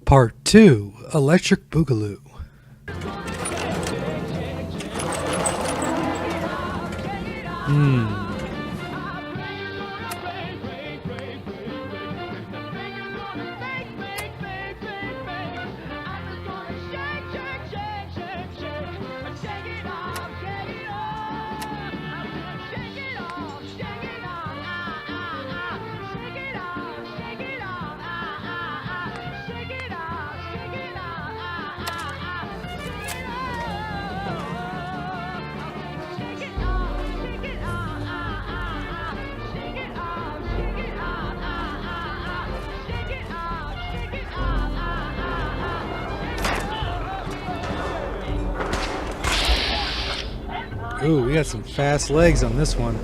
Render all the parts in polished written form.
Part 2, Electric Boogaloo. Ooh, we got some fast legs on this one.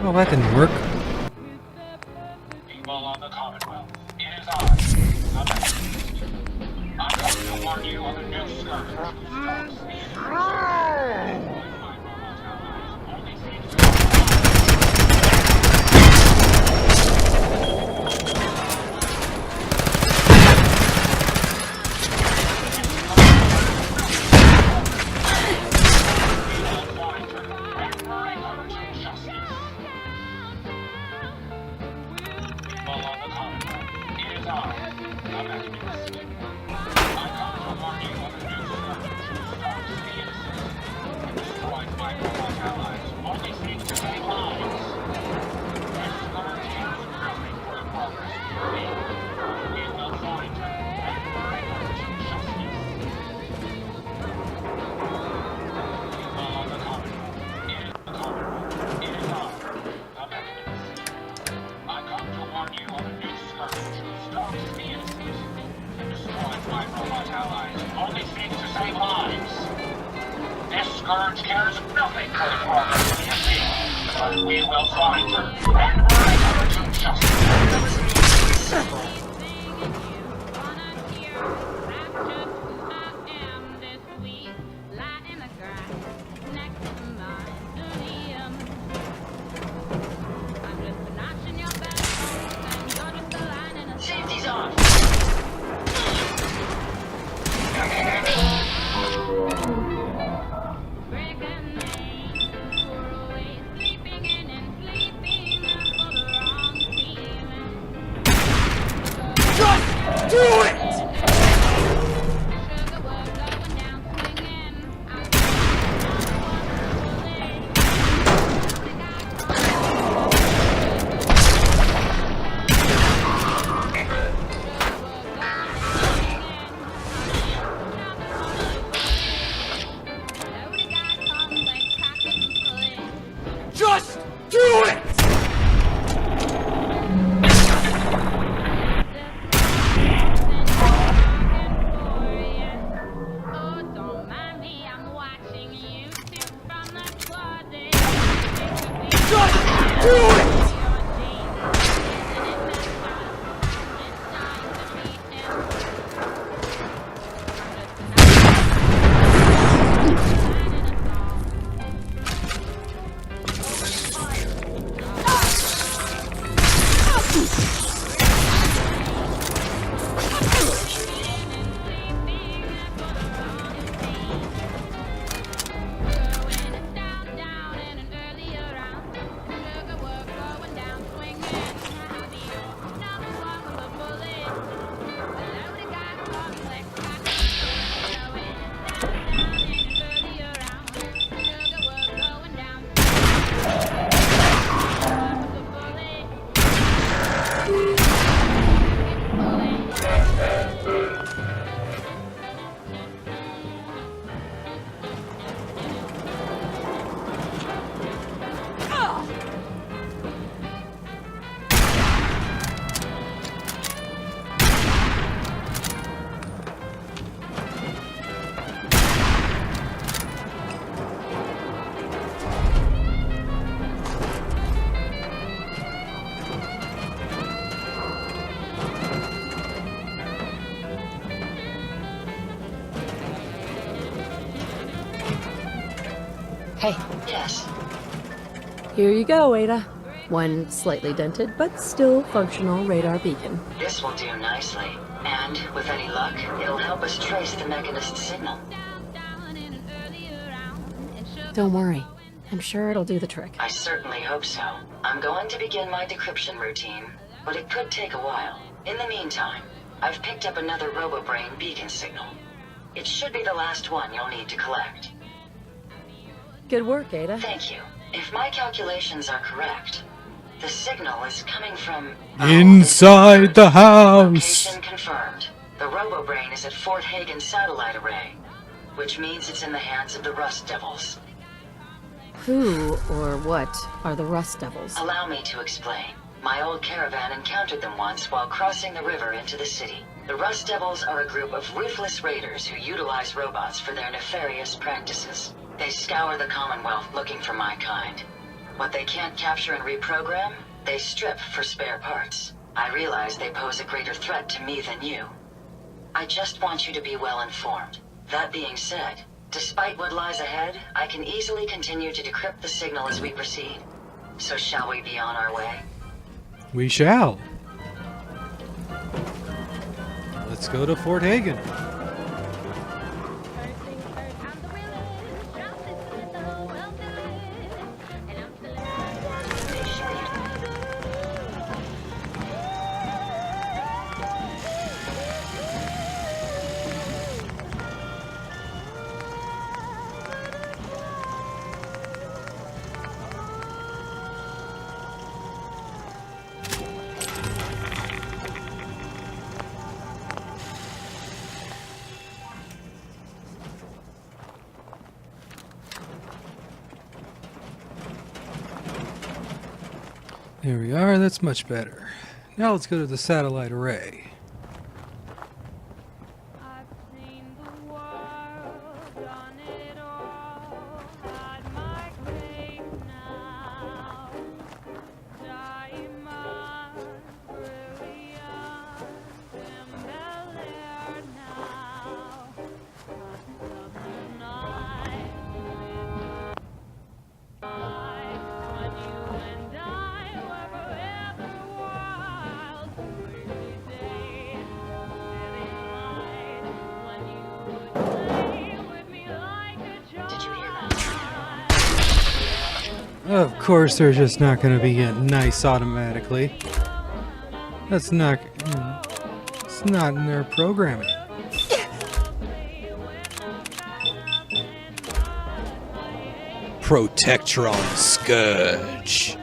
Well, that didn't work. People on the Commonwealth, it is I come to warn you of a new Scourge cares nothing for the progress of the but we will find her and bring her to justice. Safety's on. Hey, Yes. here you go, Ada. One slightly dented, but still functional radar beacon. This will do nicely. And, with any luck, it'll help us trace the mechanist signal. Don't worry. I'm sure it'll do the trick. I certainly hope so. I'm going to begin my decryption routine, but it could take a while. In the meantime, I've picked up another Robobrain beacon signal. It should be the last one you'll need to collect. Good work, Ada. Thank you. If my calculations are correct, the signal is coming from... Inside the house! Location confirmed. The Robobrain is at Fort Hagen Satellite Array, which means it's in the hands of the Rust Devils. Who or what are the Rust Devils? Allow me to explain. My old caravan encountered them once while crossing the river into the city. The Rust Devils are a group of ruthless raiders who utilize robots for their nefarious practices. They scour the Commonwealth looking for my kind. What they can't capture and reprogram, they strip for spare parts. I realize they pose a greater threat to me than you. I just want you to be well informed. That being said, despite what lies ahead, I can easily continue to decrypt the signal as we proceed. So shall we be on our way? We shall. Let's go to Fort Hagen. There we are, that's much better. Now let's go to the satellite array. I've seen the world, done it all, had my cake now. Diamond, brilliant, in Bel Air now. Summer night, when you and I were forever wild. Crazy day, very night, when you would play with me like a child. Did you hear that? Of course, they're just not going to be getting nice automatically. That's not... It's not in their programming. Protectron Scourge.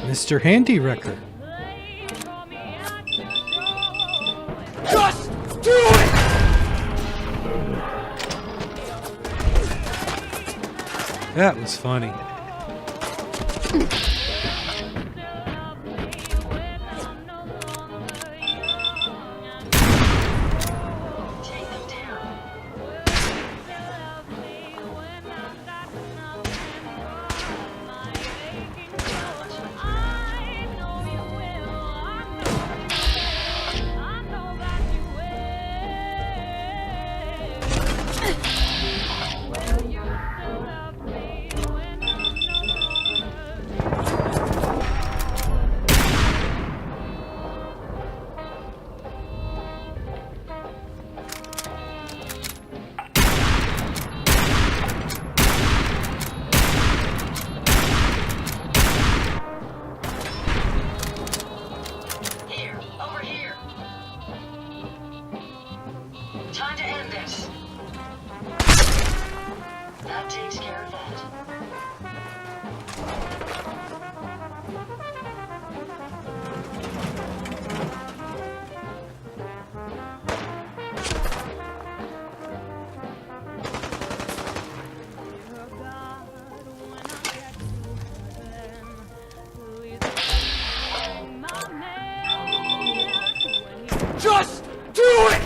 Mr. Handy Wrecker. Just do it! That was funny. Take them down. caravan. Just do it!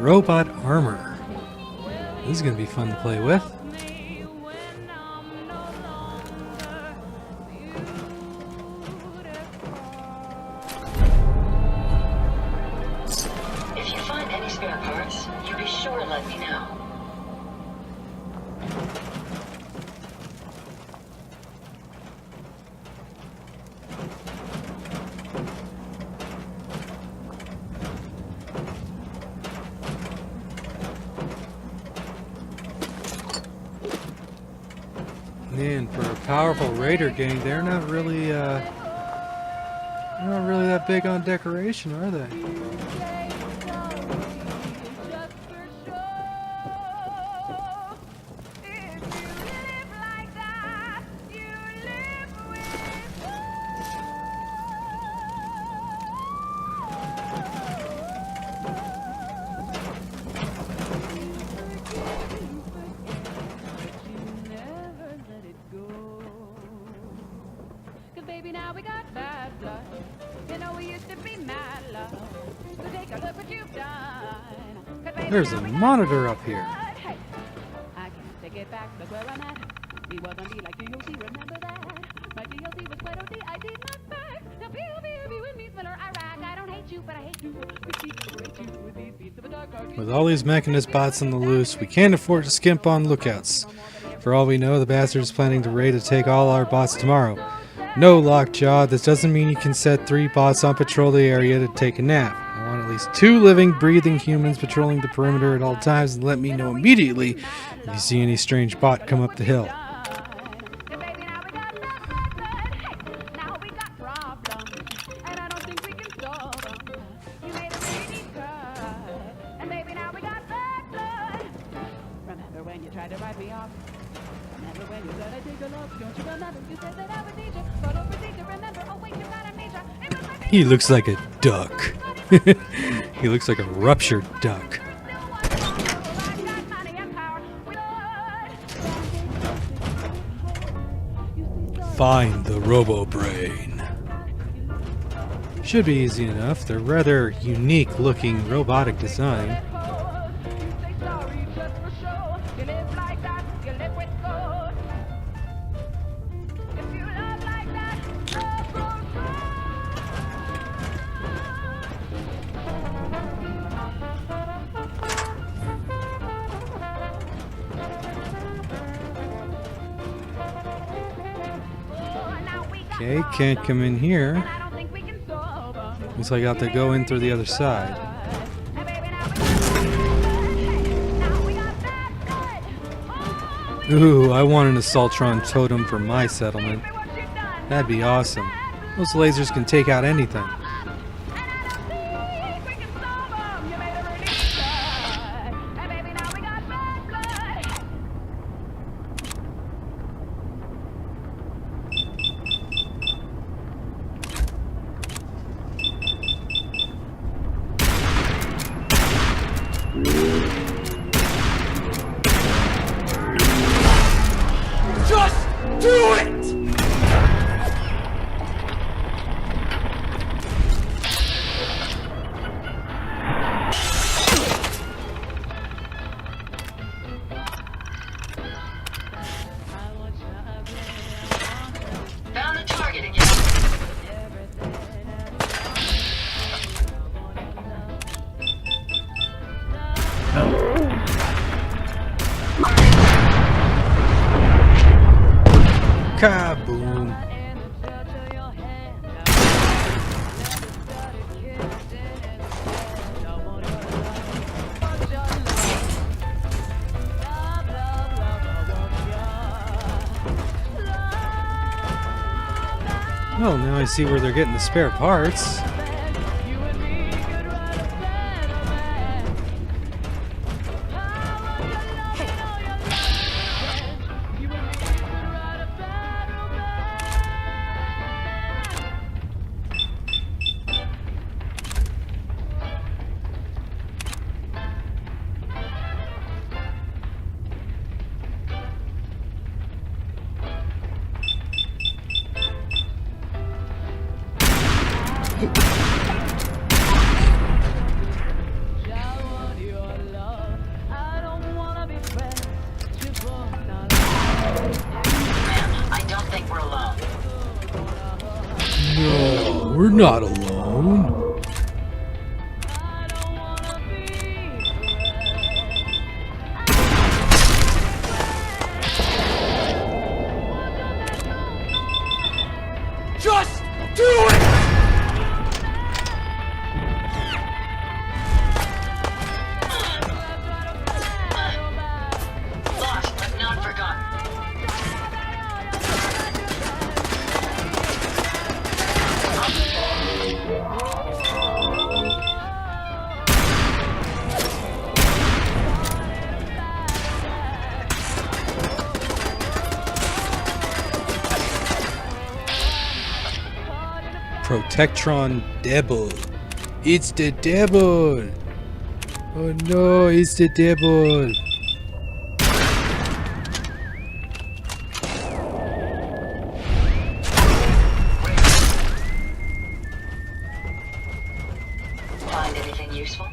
Robot armor. This is gonna be fun to play with. If you find any spare parts, you be sure to let me know. Man, for a powerful raider gang, they're not really that big on decoration, are they? Baby, now we got bad blood. You know we used to be mad love. So take a look what you've done. 'Cause baby, There's a now we got monitor up here. blood. Hey, I can't take it back. Look where I'm at. We wasn't be like GOC, remember that? My GOC was quite OD. I did my back. Now be with me, Miller, Iraq. I don't hate you, but I hate you. We keep hate you with these beats of a dark heart. With all these mechanist bots on the loose, we can't afford to skimp on lookouts. For all we know, the bastard is planning to raid to take all our bots tomorrow. No, Lockjaw, this doesn't mean you can set 3 bots on patrol the area to take a nap. I want at least 2 living, breathing humans patrolling the perimeter at all times, and let me know immediately if you see any strange bot come up the hill. He looks like a duck. He looks like a ruptured duck. Find the Robobrain. Should be easy enough. They're rather unique looking robotic design. Okay, can't come in here. Looks like I have to go in through the other side. Ooh, I want an Assaultron totem for my settlement. That'd be awesome. Those lasers can take out anything. Kaboom! Well, now I see where they're getting the spare parts. I don't think we're alone. No, we're not alone. Just do it! Lost but not forgotten. Protectron devil. It's the devil. Oh no, it's the devil. Find anything useful?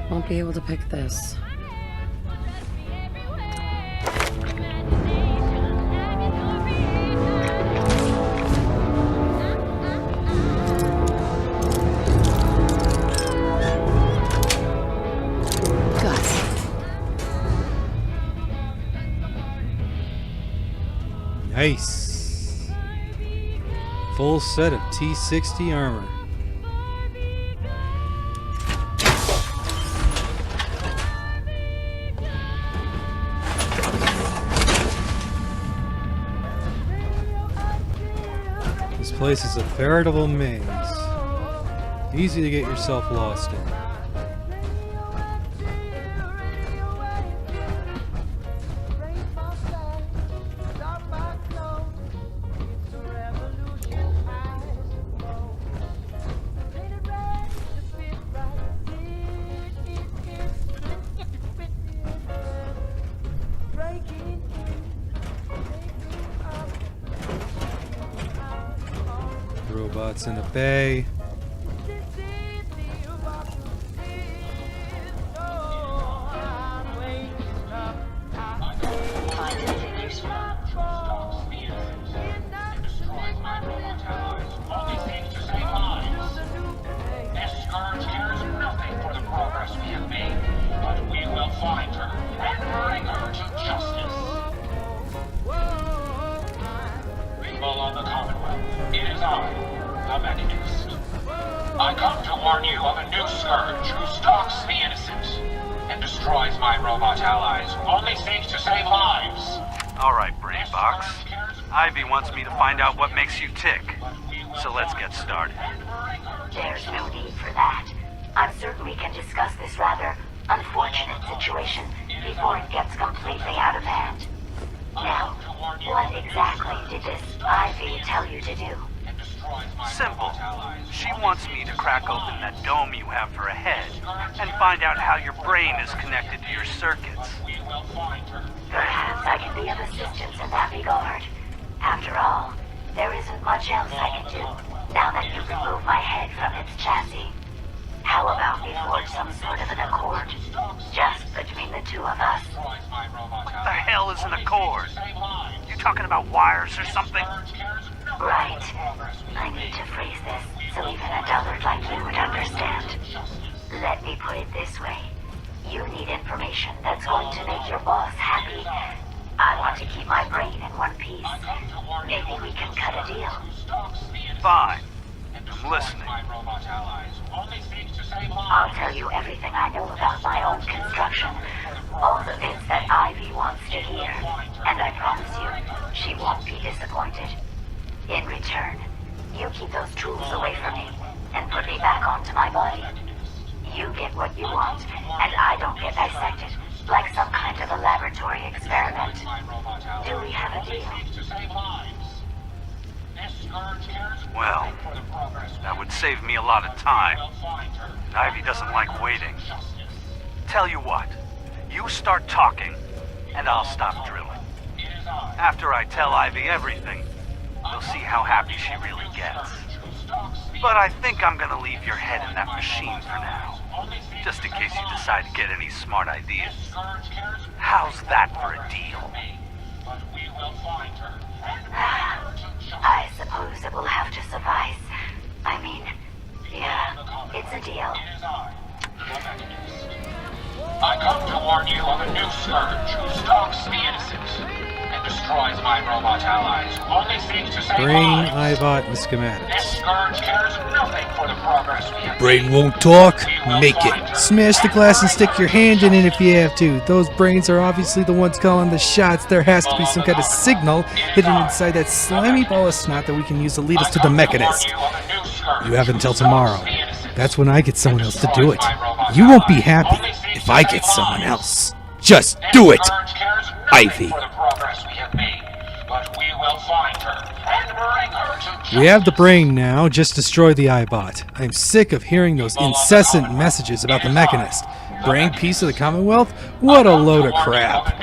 Won't be able to pick this. Nice. Full set of T-60 armor. This place is a veritable maze. Easy to get yourself lost in. Robots in a bay. Find anything useful? Only seems to save lives. This scourge cares nothing for the progress we have made, but we will find her and bring her to justice. People of the Commonwealth, it is I, the Mechanist. I come to warn you of a new scourge who stalks the innocent and destroys my robot allies who only seeks to save lives. Alright, Brainbox. Ivy wants me to find out what makes you tick. So let's get started. There's no need for that. I'm certain we can discuss this rather unfortunate situation before it gets completely out of hand. Now, what exactly did this Ivy tell you to do? Simple. She wants me to crack open that dome you have for a head and find out how your brain is connected to your circuits. Perhaps I can be of assistance in that regard. After all, there isn't much else I can do now that you've removed my head from its chassis. How about we forge some sort of an accord, just between the two of us? What the hell is an accord? You talking about wires or something? Right. I need to phrase this so even a dullard like you would understand. Let me put it this way. You need information that's going to make your boss happy. I want to keep my brain in one piece. Maybe we can cut a deal. Fine. I'm listening. I'll tell you everything I know about my own construction. All the bits that Ivy wants to hear. And I promise you, she won't be disappointed. In return, you keep those tools away from me and put me back onto my body. You get what you want, and I don't get dissected like some kind of a laboratory experiment. Do we have a deal? Well, that would save me a lot of time. Ivy doesn't like waiting. Tell you what, you start talking, and I'll stop drilling. After I tell Ivy everything, we'll see how happy she really gets. But I think I'm gonna leave your head in that machine for now, just in case you decide to get any smart ideas. How's that for a deal? I suppose it will have to suffice. I mean, yeah, it's a deal. I come to warn you of a new scourge who stalks the innocent and destroys my robot allies who only seek to save Brain, lives. iBot, and This schematics. scourge cares nothing for the progress we have Brain made. won't talk? We will Make find it. her. Smash the glass and stick your hand in it if you have to. Those brains are obviously the ones calling the shots. There has to be some kind of signal hidden inside that slimy ball of snot that we can use to lead us to the mechanist. You have until tomorrow. That's when I get someone else to do it. You won't be happy if I get someone else. Just do it, Ivy. We have the brain now, just destroy the iBot. I'm sick of hearing those incessant messages about the mechanist. Brain piece of the Commonwealth? What a load of crap.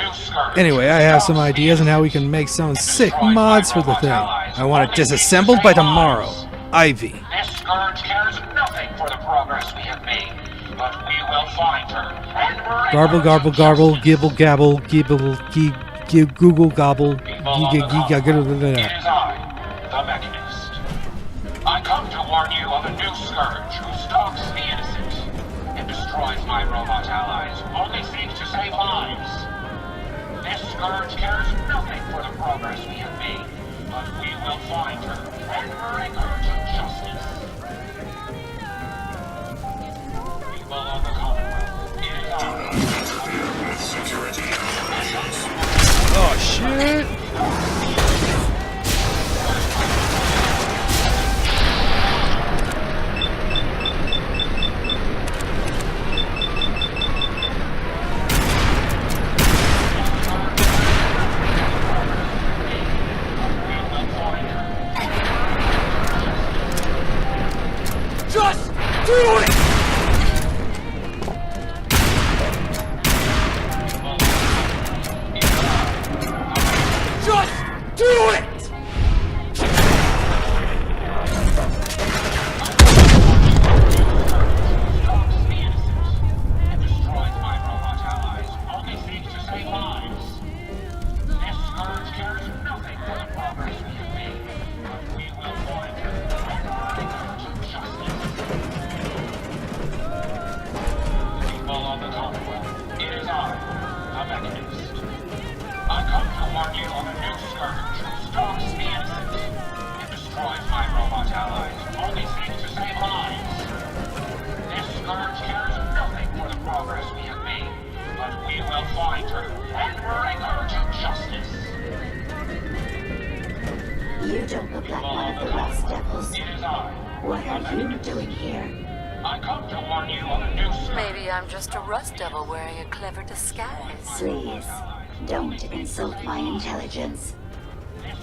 Anyway, I have some ideas on how we can make some sick mods for the thing. I want it disassembled by tomorrow. Ivy. This scourge cares nothing for the progress we have made, but we will find her and bring Garble, her garble, to garble, justice. gibble, gabble, gibble, google, gobble, giga, It is I, the Mechanist. I come to warn you of a new scourge who stalks the innocent and destroys my robot allies who only seek to save lives. This scourge cares nothing for the progress we have made, but we will find her and bring her to justice. People of the Commonwealth, it is I. Oh shit! Just do it! Just do it! I come to warn you of a new scourge who stalks the innocent and destroys my robot allies who only seek to save lives. This scourge cares nothing for the progress we have made, but we will find her and bring her to justice. You don't look like one of the Rust Devils. It is I. What are you doing here? I come to warn you of a new scourge. Maybe I'm just a rust devil wearing a clever disguise. Please, don't insult my intelligence.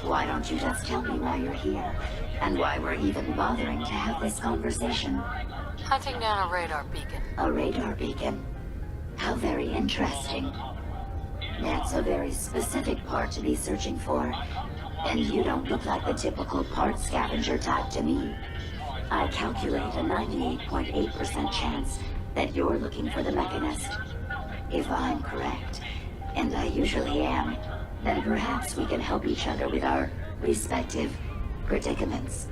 Why don't you just tell me why you're here? and why we're even bothering to have this conversation. Hunting down a radar beacon. A radar beacon. How very interesting. That's a very specific part to be searching for, and you don't look like the typical part scavenger type to me. I calculate a 98.8% chance that you're looking for the mechanist. If I'm correct, and I usually am, then perhaps we can help each other with our respective predicaments.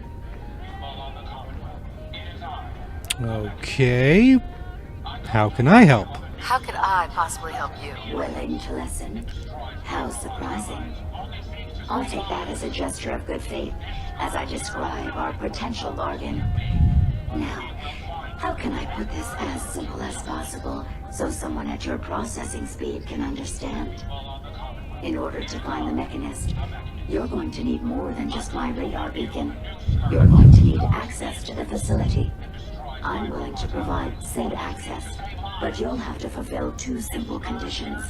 Okay. How can I help? How could I possibly help you? Willing to listen? How surprising. I'll take that as a gesture of good faith as I describe our potential bargain. Now, how can I put this as simple as possible so someone at your processing speed can understand? In order to find the mechanist, you're going to need more than just my radar beacon. You're going to need access to the facility. I'm willing to provide said access, but you'll have to fulfill two simple conditions.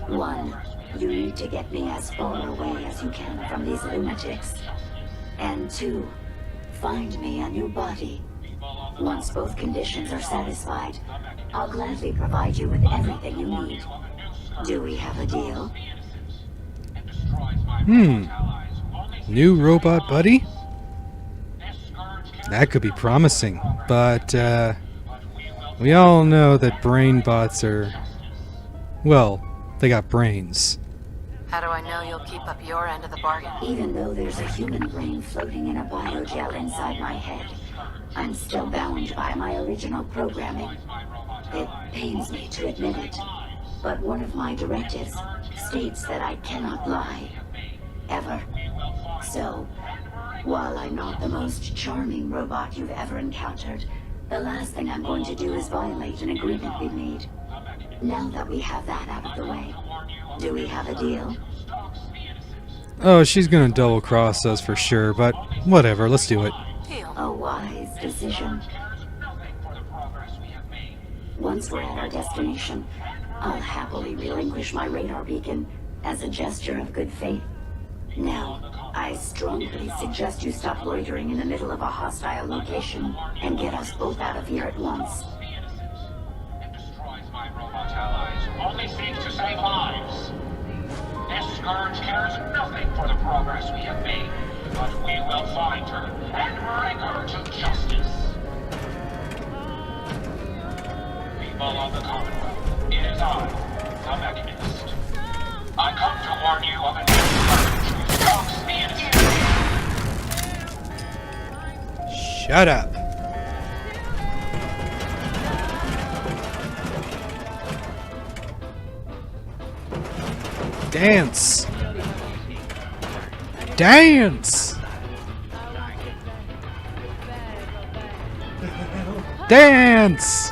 One, you need to get me as far away as you can from these lunatics. And two, find me a new body. Once both conditions are satisfied, I'll gladly provide you with everything you need. Do we have a deal? New robot buddy? That could be promising, but we all know that brain bots are, well, they got brains. How do I know you'll keep up your end of the bargain? Even though there's a human brain floating in a biogel inside my head, I'm still bound by my original programming. It pains me to admit it, but one of my directives states that I cannot lie. Ever. So, while I'm not the most charming robot you've ever encountered, the last thing I'm going to do is violate an agreement we made. Now that we have that out of the way, do we have a deal? Oh, she's gonna double cross us for sure, but whatever, let's do it. Deal. A wise decision. Once we're at our destination, I'll happily relinquish my radar beacon as a gesture of good faith. Now, I strongly suggest you stop loitering in the middle of a hostile location and get us both out of here at once. Only seeks to save lives. This scourge cares nothing for the progress we have made, but we will find her and bring her to justice. People of the Commonwealth, it is I, the Mechanist. I come to warn you of a new scourge who stalks the innocent. Shut up. Dance! Dance! Dance!